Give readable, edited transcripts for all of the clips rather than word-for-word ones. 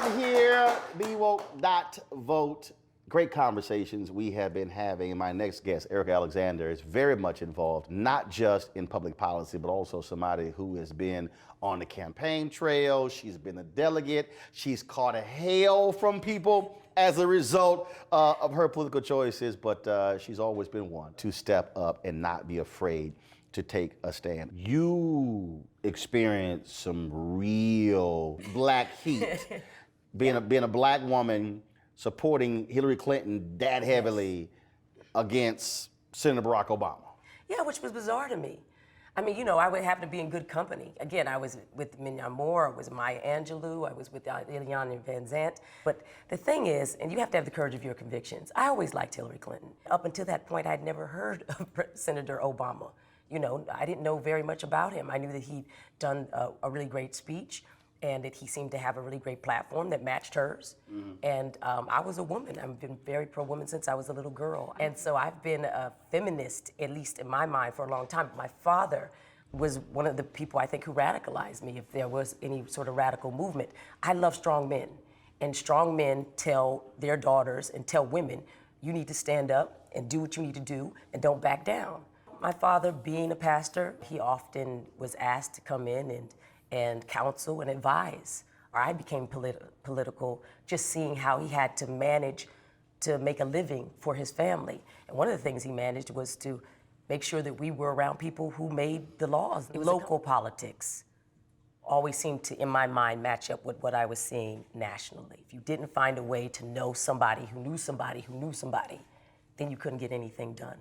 Martin here, Woke.Vote. Great conversations we have been having. And my next guest, Erica Alexander, is very much involved, not just in public policy, but also somebody who has been on the campaign trail. She's been a delegate. She's caught a hail from people as a result of her political choices, but she's always been one to step up and not be afraid to take a stand. You experienced some real black heat, being a black woman supporting Hillary Clinton that heavily against Senator Barack Obama. Yeah, which was bizarre to me. I mean, you know, I would happen to be in good company. Again, I was with Omar, I was Maya Angelou, I was with Deon and Avent. But the thing is, and you have to have the courage of your convictions, I always liked Hillary Clinton. Up until that point, I'd never heard of Senator Obama. You know, I didn't know very much about him. I knew that he'd done a really great speech and that he seemed to have a really great platform that matched hers. Mm-hmm. And I was a woman. I've been very pro-woman since I was a little girl. And so I've been a feminist, at least in my mind, for a long time. My father was one of the people I think who radicalized me, if there was any sort of radical movement. I love strong men. And strong men tell their daughters and tell women, you need to stand up and do what you need to do and don't back down. My father, being a pastor, he often was asked to come in and counsel and advise. Or I became political just seeing how he had to manage to make a living for his family. And one of the things he managed was to make sure that we were around people who made the laws. Local politics always seemed to, in my mind, match up with what I was seeing nationally. If you didn't find a way to know somebody who knew somebody who knew somebody, then you couldn't get anything done.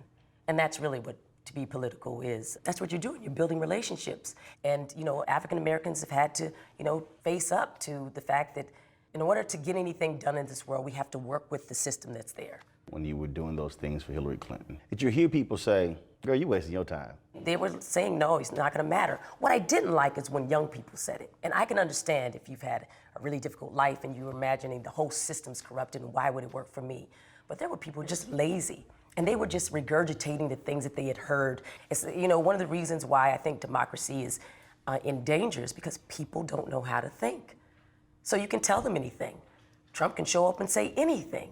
And that's really what to be political is. That's what you're doing. You're building relationships. And, you know, African Americans have had to, you know, face up to the fact that in order to get anything done in this world, we have to work with the system that's there. When you were doing those things for Hillary Clinton, did you hear people say, girl, you wasting your time? They were saying, no, it's not gonna matter. What I didn't like is when young people said it. And I can understand if you've had a really difficult life and you're imagining the whole system's corrupted and why would it work for me? But there were people just lazy. And they were just regurgitating the things that they had heard. It's, you know, one of the reasons why I think democracy is in danger is because people don't know how to think. So you can tell them anything. Trump can show up and say anything.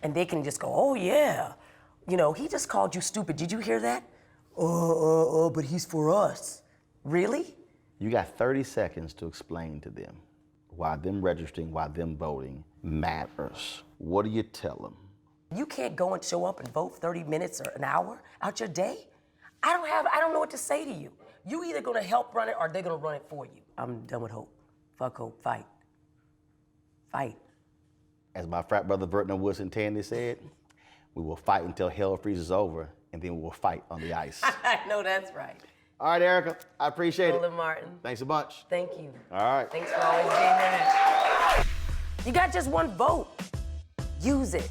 And they can just go, oh yeah. You know, he just called you stupid. Did you hear that? But he's for us. Really? You got 30 seconds to explain to them why them registering, why them voting matters. What do you tell them? You can't go and show up and vote 30 minutes or an hour out your day. I don't know what to say to you. You either gonna help run it or they're gonna run it for you. I'm done with hope. Fuck hope, fight. Fight. As my frat brother Vernon Woodson Tandy said, we will fight until hell freezes over and then we will fight on the ice. I know that's right. All right, Erica, I appreciate Roland it. Martin. Thanks a bunch. Thank you. All right. Thanks for always being there. You got just one vote. Use it.